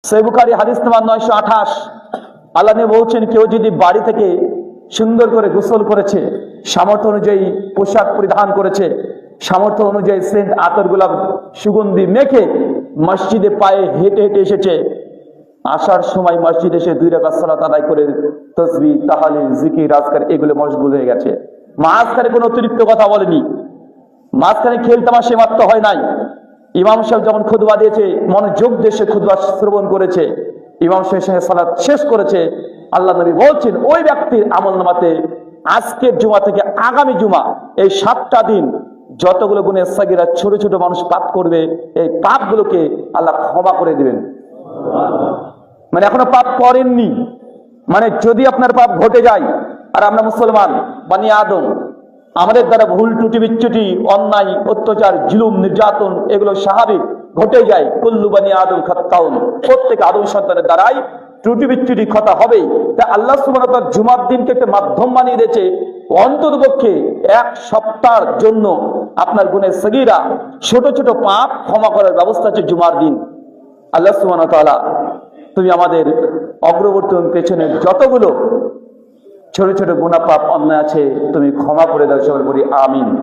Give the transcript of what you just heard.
সহিহ বুখারী হাদিস নাম্বার 928, আল্লাহ নবী বলছেন, কেউ যদি বাড়ি থেকে সুন্দর করে গোসল করেছে, সামর্থ্য অনুযায়ী পোশাক পরিধান করেছে, সামর্থ্য অনুযায়ী সেন্ট আতর গোলাপ সুগন্ধি মেখে মসজিদে পায়ে হেঁটে হেঁটে এসেছে, আসার সময় মসজিদে এসে 2 রাকাত সালাত আদায় করে তাসবিহ, তাহলিল, জিকির, আজকার এগুলো মশগুল হয়ে গেছে। মাঝখানে কোনো অতিরিক্ত কথা বলেনি, মাঝখানে খেল তামাশা মাত্র হয় নাই। ইমাম সাহেব যখন খুতবা দিয়েছে, মনোযোগ দিয়ে সে খুতবা শ্রবণ করেছে, ইমাম সাহেবের সঙ্গে সালাত শেষ করেছে। আল্লাহ নবী বলছেন, ওই ব্যক্তির আমলনামাতে আজকের জুমা থেকে আগামী জুমা এই 7টা দিন যতগুলো গুনাহ সাগীরা ছোট ছোট মানুষ পাপ করবে, এই পাপগুলোকে আল্লাহ ক্ষমা করে দিবেন। মানে এখনো পাপ করেননি, মানে যদি আপনার পাপ ঘটে যায়, আর আমরা মুসলমান বানি আদম, আমাদের দ্বারা ভুল ত্রুটি বিচ্যুতি, অন্যায়, অত্যাচার, জুলুম, নির্যাতন এগুলো স্বাভাবিক ঘটে যায়। কুল্লু বানি আদম খাত্তাউন, প্রত্যেক আদম সন্তানের দ্বারাই ত্রুটি বিচ্যুতি কথা হবেই। তাই আল্লাহ সুবহানাহু ওয়া তাআলা জুমার দিনকে একটা মাধ্যম বানিয়ে দিয়েছে, অন্ততপক্ষে 1 সপ্তাহের জন্য আপনার গুনাহ সাগীরা ছোট ছোট পাপ ক্ষমা করার ব্যবস্থা আছে জুমার দিন। আল্লাহ সুবহানাহু ওয়া তাআলা তুমি আমাদের অগ্রবর্তী পেছনের যতগুলো ছোট ছোট গুনাহ পাপ অন্যায় আছে তুমি ক্ষমা করে দাও, সবাই বলি আমিন।